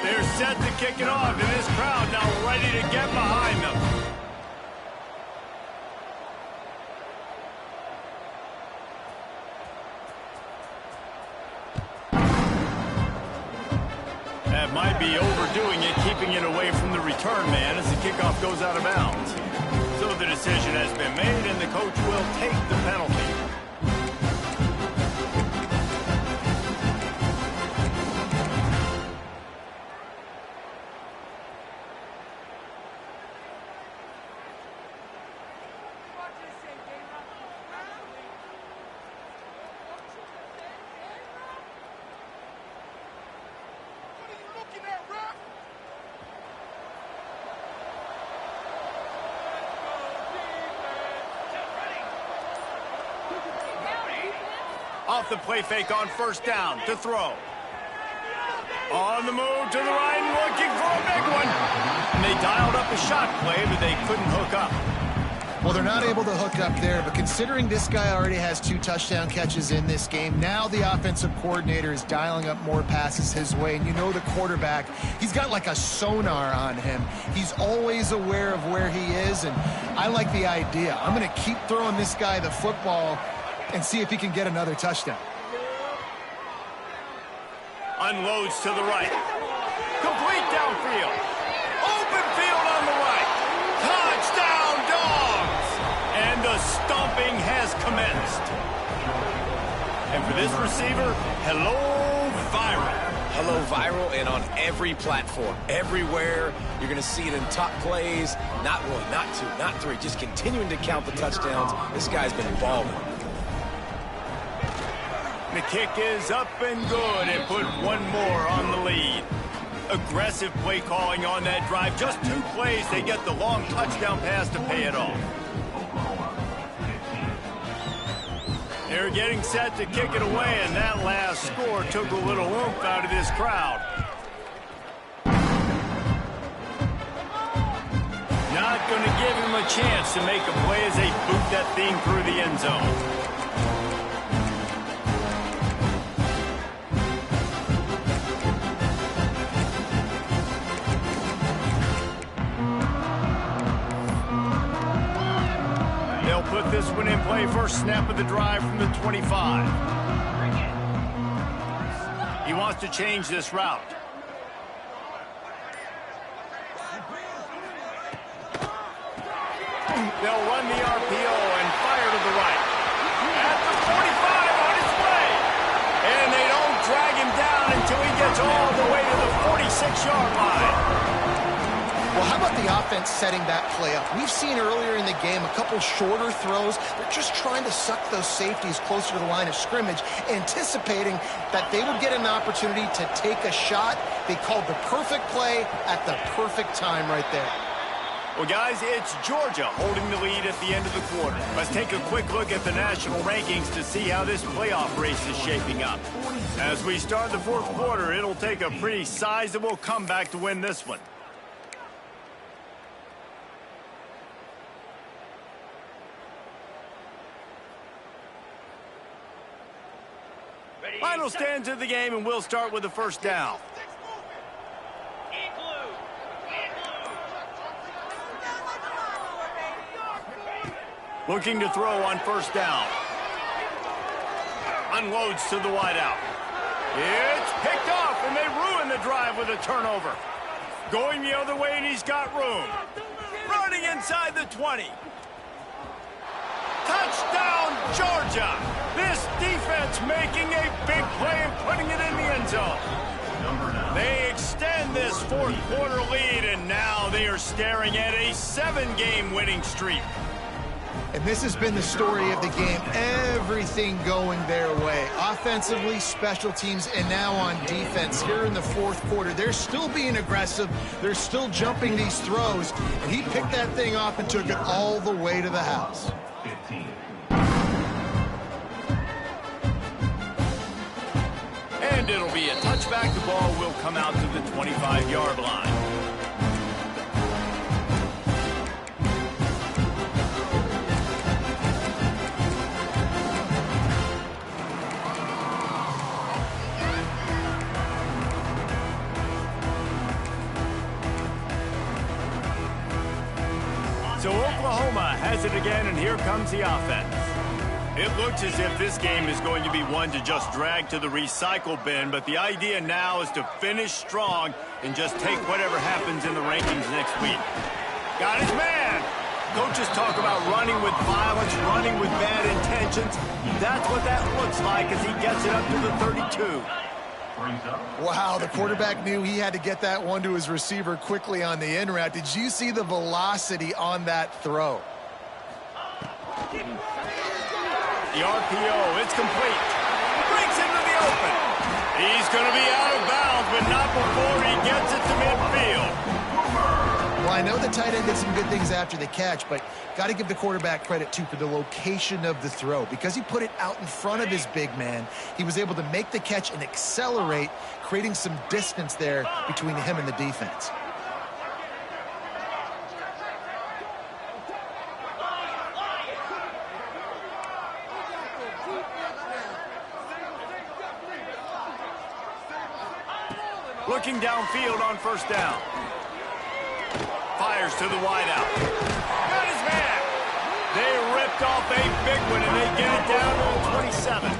They're set to kick it off, and this crowd now ready to get behind them. That might be overdoing it, keeping it away from the return man as the kickoff goes out of bounds. So the decision has been made, and the coach will take the penalty. Off the play fake on first down to throw. On the move to the right, looking for a big one. And they dialed up a shot play, but they couldn't hook up. Well, they're not able to hook up there, but considering this guy already has 2 touchdown catches in this game, now the offensive coordinator is dialing up more passes his way. And you know the quarterback, he's got like a sonar on him. He's always aware of where he is, and I like the idea. I'm going to keep throwing this guy the football and see if he can get another touchdown. Unloads to the right. Complete downfield. Open field on the right. Touchdown, Dogs! And the stomping has commenced. And for this receiver, hello, viral. Hello, viral, and on every platform, everywhere. You're going to see it in top plays. Not 1, not 2, not 3. Just continuing to count the touchdowns. This guy's been balling. The kick is up and good and put one more on the lead. Aggressive play calling on that drive. Just 2 plays, they get the long touchdown pass to pay it off. They're getting set to kick it away, and that last score took a little oomph out of this crowd. Not going to give him a chance to make a play as they boot that thing through the end zone. Put this one in play, first snap of the drive from the 25. He wants to change this route. They'll run the RPO and fire to the right. At the 45 on his way. And they don't drag him down until he gets all the way to the 46-yard line. Well, how about the offense setting that play up? We've seen earlier in the game a couple shorter throws. They're just trying to suck those safeties closer to the line of scrimmage, anticipating that they would get an opportunity to take a shot. They called the perfect play at the perfect time right there. Well, guys, it's Georgia holding the lead at the end of the quarter. Let's take a quick look at the national rankings to see how this playoff race is shaping up. As we start the 4th quarter, it'll take a pretty sizable comeback to win this one. Final stands of the game, and we'll start with the first down. Looking to throw on first down. Unloads to the wideout. It's picked off, and they ruin the drive with a turnover. Going the other way, and he's got room. Running inside the 20. Touchdown, Georgia! This defense making a big play and putting it in the end zone. They extend this fourth quarter lead, and now they are staring at a 7-game winning streak. And this has been the story of the game. Everything going their way. Offensively, special teams, and now on defense. Here in the fourth quarter, they're still being aggressive. They're still jumping these throws. And he picked that thing off and took it all the way to the house. 15. And it'll be a touchback. The ball will come out to the 25-yard line. So Oklahoma has it again, and here comes the offense. It looks as if this game is going to be one to just drag to the recycle bin, but the idea now is to finish strong and just take whatever happens in the rankings next week. Got his man. Coaches talk about running with violence, running with bad intentions. That's what that looks like as he gets it up to the 32. Wow, the quarterback knew he had to get that one to his receiver quickly on the in route. Did you see the velocity on that throw? The RPO, it's complete. Breaks into the open. He's going to be out of bounds, but not before he gets it to midfield. Well, I know the tight end did some good things after the catch, but got to give the quarterback credit, too, for the location of the throw. Because he put it out in front of his big man, he was able to make the catch and accelerate, creating some distance there between him and the defense. Looking downfield on first down. Fires to the wideout. Got his man. They ripped off a big one, and they get it down to the 27.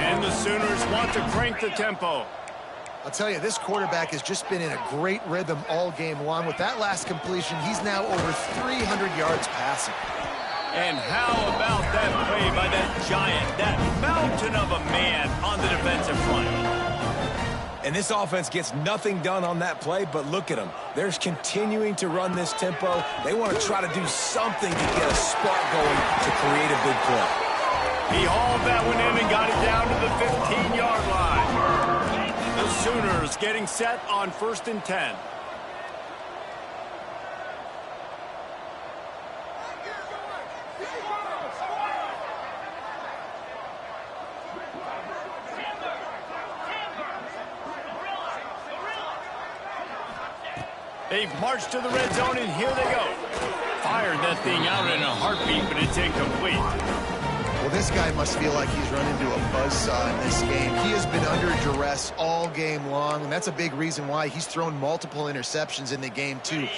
And the Sooners want to crank the tempo. I'll tell you, this quarterback has just been in a great rhythm all game long. With that last completion, he's now over 300 yards passing. And how about that play by that giant, that mountain of a man on the defensive front? And this offense gets nothing done on that play, but look at them. They're continuing to run this tempo. They want to try to do something to get a spark going to create a big play. He hauled that one in and got it down to the 15-yard line. The Sooners getting set on 1st and 10. They've marched to the red zone, and here they go. Fired that thing out in a heartbeat, but it's incomplete. Well, this guy must feel like he's run into a buzzsaw in this game. He has been under duress all game long, and that's a big reason why he's thrown multiple interceptions in the game, too.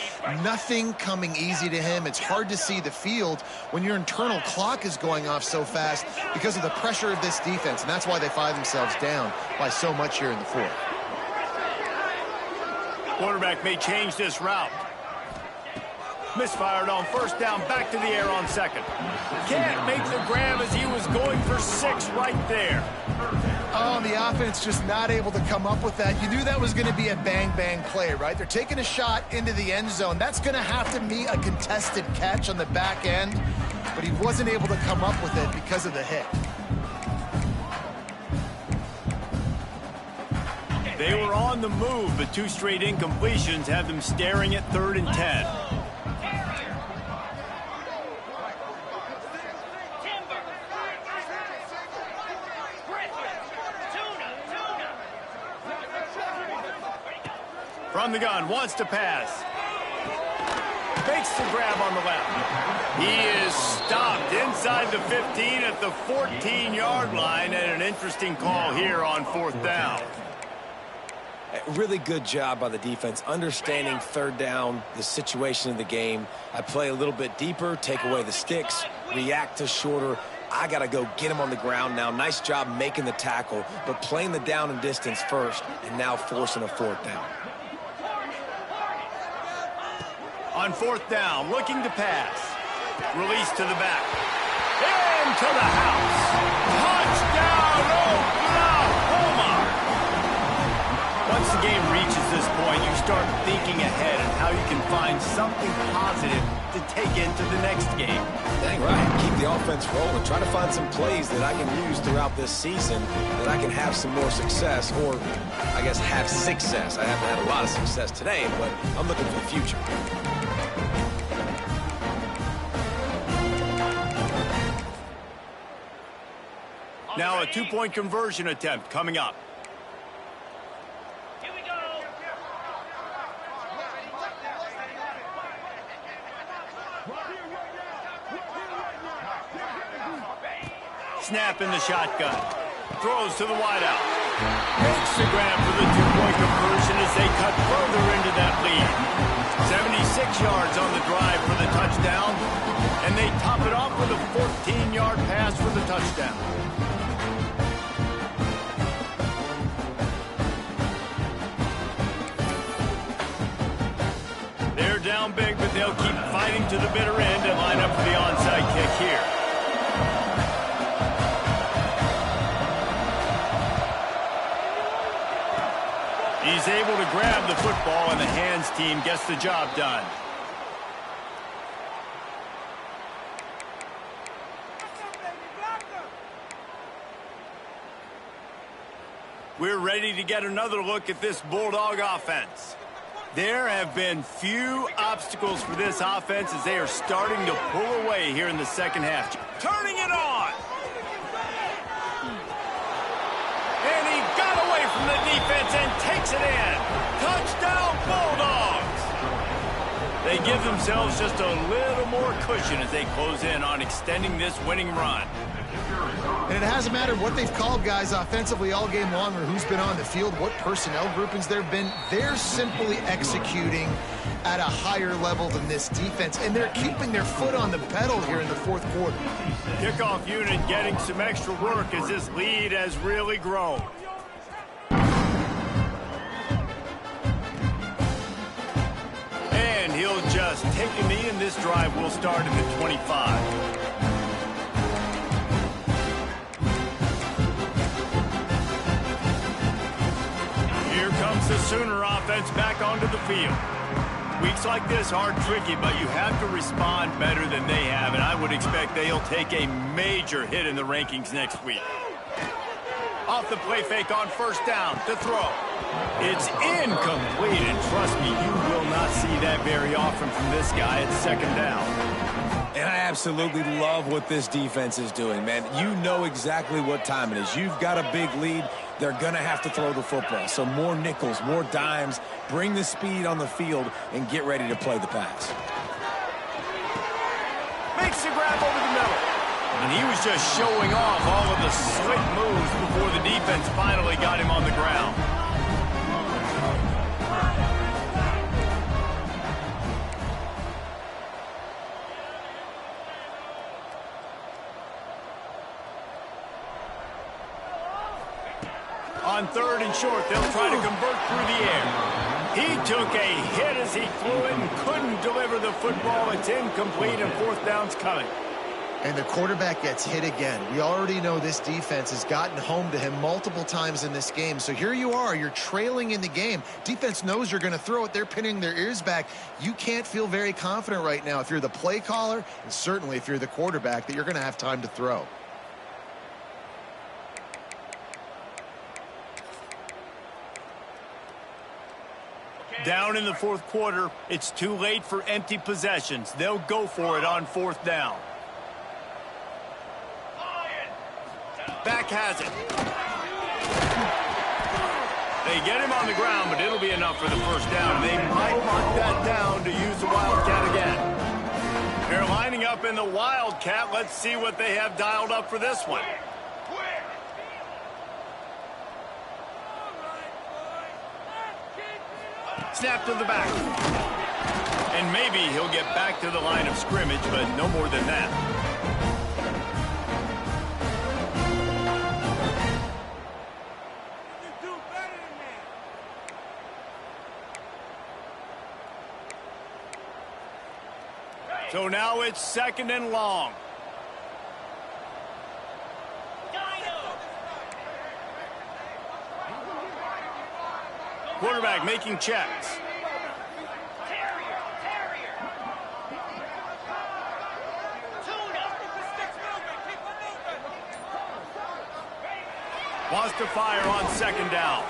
Nothing coming easy to him. It's hard to see the field when your internal clock is going off so fast because of the pressure of this defense, and that's why they find themselves down by so much here in the fourth. Quarterback may change this route. Misfired on first down, back to the air on second. Can't make the grab as he was going for 6 right there. Oh, the offense just not able to come up with that. You knew that was going to be a bang-bang play, right? They're taking a shot into the end zone. That's going to have to be a contested catch on the back end, but he wasn't able to come up with it because of the hit. They were on the move, but 2 straight incompletions have them staring at 3rd and 10. From the gun, wants to pass. Makes the grab on the left. He is stopped inside the 15 at the 14-yard line, and an interesting call here on 4th down. Really good job by the defense, understanding 3rd down, the situation of the game. I play a little bit deeper, take away the sticks, react to shorter I got to go get him on the ground now. Nice job making the tackle, but playing the down and distance first, and now forcing a fourth down. On fourth down, looking to pass. Release to the back. Into the house. Touchdown, Oklahoma! Once the game reaches this point, you start thinking ahead and how you can find something positive to take into the next game. Dang right. Keep the offense rolling. Try to find some plays that I can use throughout this season that I can have some more success, or I guess have success. I haven't had a lot of success today, but I'm looking for the future. Now a two-point conversion attempt coming up. Here we go. Snap in the shotgun. Throws to the wideout. Makes the grab for the two-point conversion as they cut further into that lead. 76 yards on the drive for the touchdown. And they top it off with a 14-yard pass for the touchdown. They're down big, but they'll keep fighting to the bitter end and line up for the onside kick here. He's able to grab the football, and the hands team gets the job done. We're ready to get another look at this Bulldog offense. There have been few obstacles for this offense as they are starting to pull away here in the second half. Turning it on! And he got away from the defense and takes it in. Touchdown, Bulldogs! They give themselves just a little more cushion as they close in on extending this winning run. And it hasn't mattered what they've called guys offensively all game long or who's been on the field, what personnel groupings there have been. They're simply executing at a higher level than this defense, and they're keeping their foot on the pedal here in the fourth quarter. Kickoff unit getting some extra work as this lead has really grown. And he'll just take a knee, and this drive will start at the 25. Here comes the Sooner offense back onto the field. Weeks like this are tricky, but you have to respond better than they have, and I would expect they'll take a major hit in the rankings next week. Off the play fake on first down to throw. It's incomplete, and trust me, you will not see that very often from this guy at second down. And I absolutely love what this defense is doing, man. You know exactly what time it is. You've got a big lead. They're going to have to throw the football. So more nickels, more dimes, bring the speed on the field, and get ready to play the pass. Makes the grab over the middle. And he was just showing off all of the slick moves before the defense finally got him on the ground. On third and short, they'll try to convert through the air. He took a hit as he flew it and couldn't deliver the football. It's incomplete, and fourth down's coming. And the quarterback gets hit again. We already know this defense has gotten home to him multiple times in this game. So here you are. You're trailing in the game. Defense knows you're going to throw it. They're pinning their ears back. You can't feel very confident right now if you're the play caller, and certainly if you're the quarterback, that you're going to have time to throw. Down in the fourth quarter, it's too late for empty possessions. They'll go for it on fourth down. Back has it. They get him on the ground, but it'll be enough for the first down. They might mark that down to use the Wildcat again. They're lining up in the Wildcat. Let's see what they have dialed up for this one. Snap to the back. And maybe he'll get back to the line of scrimmage, but no more than that. So now it's 2nd and long. Quarterback making checks. Wants to fire on 2nd down.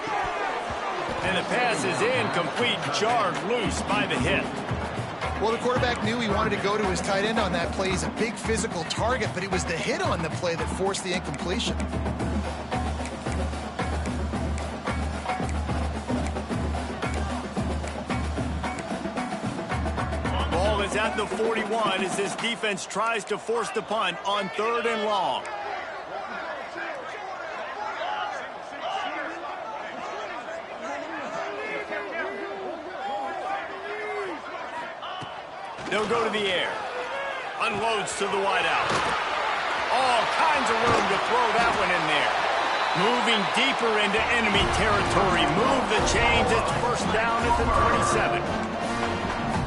And the pass is incomplete, jarred loose by the hit. Well, the quarterback knew he wanted to go to his tight end on that play. He's a big physical target, but it was the hit on the play that forced the incompletion. Ball is at the 41 as this defense tries to force the punt on 3rd and long. They'll go to the air. Unloads to the wideout. All kinds of room to throw that one in there. Moving deeper into enemy territory. Move the chains. It's 1st down at the 27.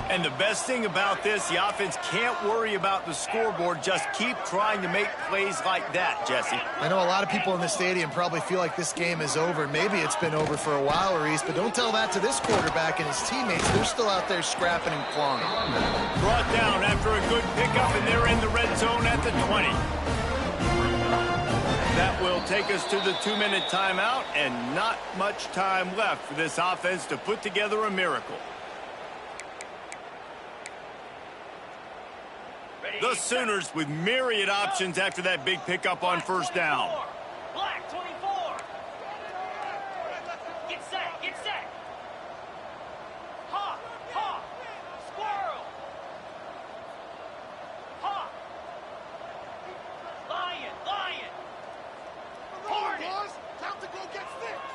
And the best thing about this, the offense can't worry about the scoreboard. Just keep trying to make plays like that, Jesse. I know a lot of people in the stadium probably feel like this game is over. Maybe it's been over for a while, Reese, but don't tell that to this quarterback and his teammates. They're still out there scrapping and clawing. Brought down after a good pickup, and they're in the red zone at the 20. That will take us to the 2-minute timeout, and not much time left for this offense to put together a miracle. The Sooners with myriad options after that big pickup on 1st down. Black 24. Get set, get set. Hawk, hawk. Squirrel. Hawk. Lion, lion. Hornet. Time to go get sticks.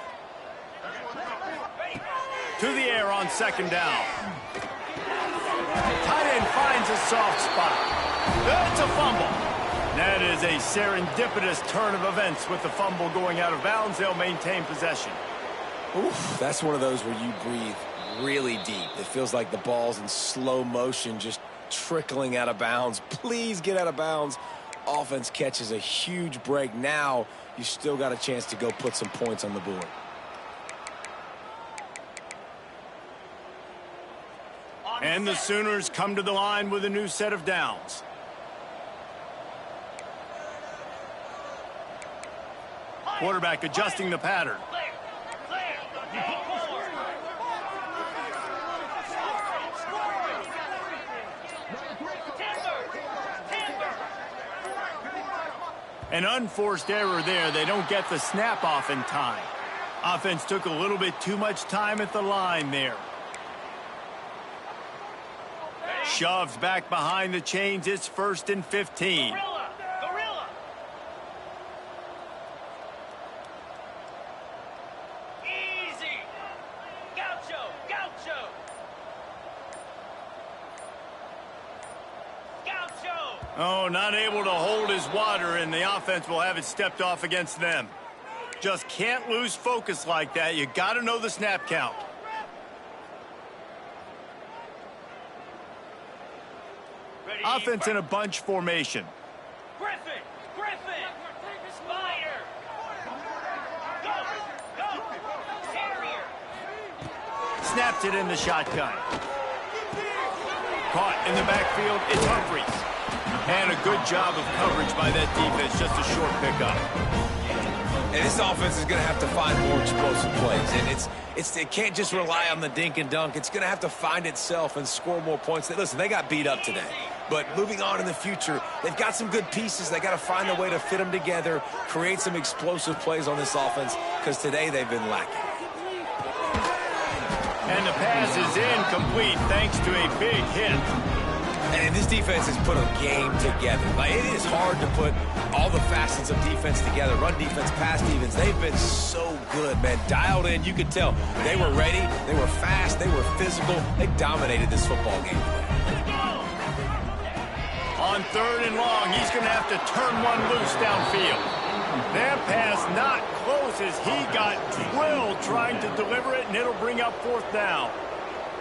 To the air on 2nd down. Tight end finds a soft spot. That's a fumble. That is a serendipitous turn of events with the fumble going out of bounds. They'll maintain possession. Oof, that's one of those where you breathe really deep. It feels like the ball's in slow motion, just trickling out of bounds. Please get out of bounds. Offense catches a huge break. Now you still got a chance to go put some points on the board. And the Sooners come to the line with a new set of downs. Quarterback adjusting the pattern. An unforced error there. They don't get the snap off in time. Offense took a little bit too much time at the line there. Shoved back behind the chains. It's 1st and 15. Gorilla, gorilla. Easy. Gaucho, gaucho. Gaucho. Oh, not able to hold his water, and the offense will have it stepped off against them. Just can't lose focus like that. You got to know the snap count. Offense in a bunch formation. Griffin, Griffin. Spider. Go, go. Terrier. Snaps it in the shotgun. Caught in the backfield. It's Humphries. And a good job of coverage by that defense. Just a short pickup. And this offense is going to have to find more explosive plays. And it can't just rely on the dink and dunk. It's going to have to find itself and score more points. Listen, they got beat up today. But moving on in the future, they've got some good pieces. They got to find a way to fit them together, create some explosive plays on this offense, because today they've been lacking. And the pass is incomplete thanks to a big hit. And this defense has put a game together. Like, it is hard to put all the facets of defense together. Run defense, pass defense. They've been so good, man. Dialed in. You could tell they were ready. They were fast. They were physical. They dominated this football game today. On 3rd and long, he's going to have to turn one loose downfield. That pass not close as he got drilled trying to deliver it, and it'll bring up 4th down.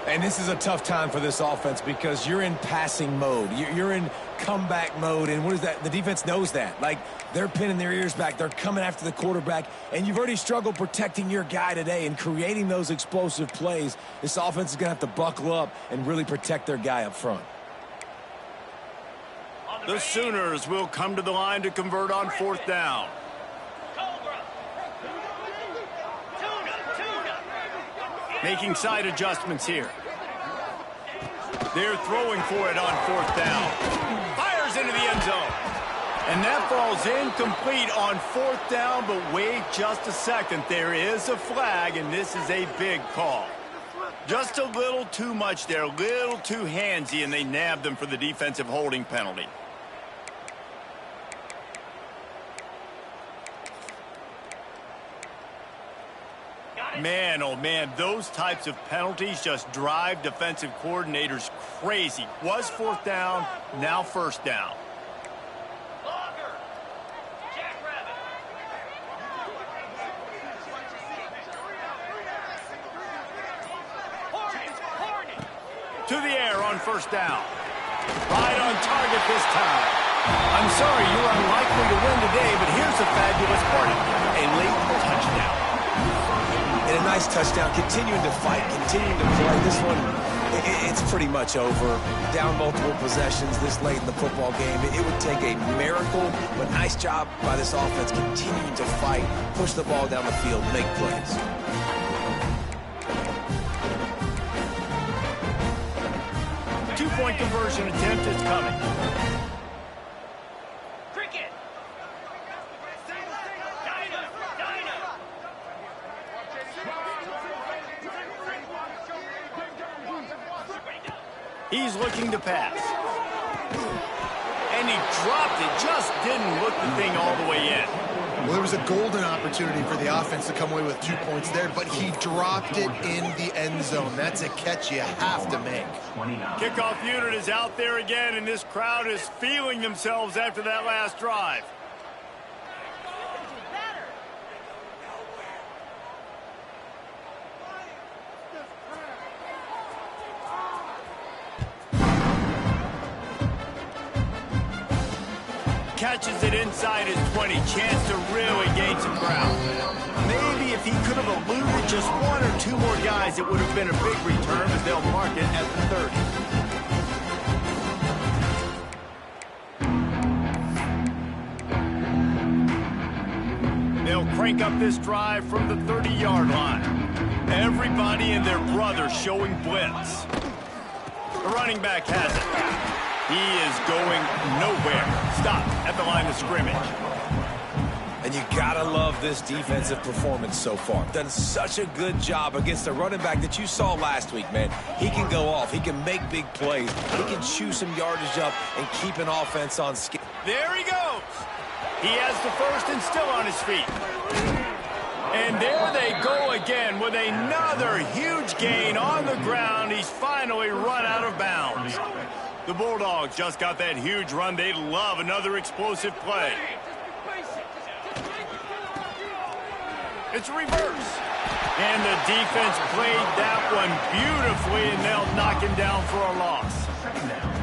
And this is a tough time for this offense because you're in passing mode. You're in comeback mode, and what is that? The defense knows that. Like, they're pinning their ears back. They're coming after the quarterback, and you've already struggled protecting your guy today and creating those explosive plays. This offense is going to have to buckle up and really protect their guy up front. The Sooners will come to the line to convert on 4th down. Making side adjustments here. They're throwing for it on 4th down. Fires into the end zone. And that falls incomplete on 4th down, but wait just a second. There is a flag, and this is a big call. Just a little too much there, a little too handsy, and they nabbed them for the defensive holding penalty. Man, oh man, those types of penalties just drive defensive coordinators crazy. Was 4th down, now 1st down. To the air on 1st down. Right on target this time. I'm sorry you're unlikely to win today, but here's a fabulous party. A late touchdown. And a nice touchdown, continuing to fight, continuing to play. This one, it's pretty much over. Down multiple possessions this late in the football game. It would take a miracle, but nice job by this offense continuing to fight, push the ball down the field, make plays. Two-point conversion attempt is coming. He's looking to pass. And he dropped it. Just didn't look the thing all the way in. Well, there was a golden opportunity for the offense to come away with 2 points there, but he dropped it in the end zone. That's a catch you have to make. Kickoff unit is out there again, and this crowd is feeling themselves after that last drive. Catches it inside his 20. Chance to really gain some ground. Maybe if he could have eluded just 1 or 2 more guys, it would have been a big return, as they'll mark it at the 30. They'll crank up this drive from the 30-yard line. Everybody and their brother showing blitz. The running back has it. He is going nowhere. Stop at the line of scrimmage. And you gotta love this defensive performance so far. Done such a good job against the running back that you saw last week, man. He can go off. He can make big plays. He can chew some yardage up and keep an offense on schedule. There he goes. He has the first and still on his feet. And there they go again with another huge gain on the ground. He's finally run out of bounds. The Bulldogs just got that huge run. They'd love another explosive play. It's reverse. And the defense played that one beautifully, and they'll knock him down for a loss.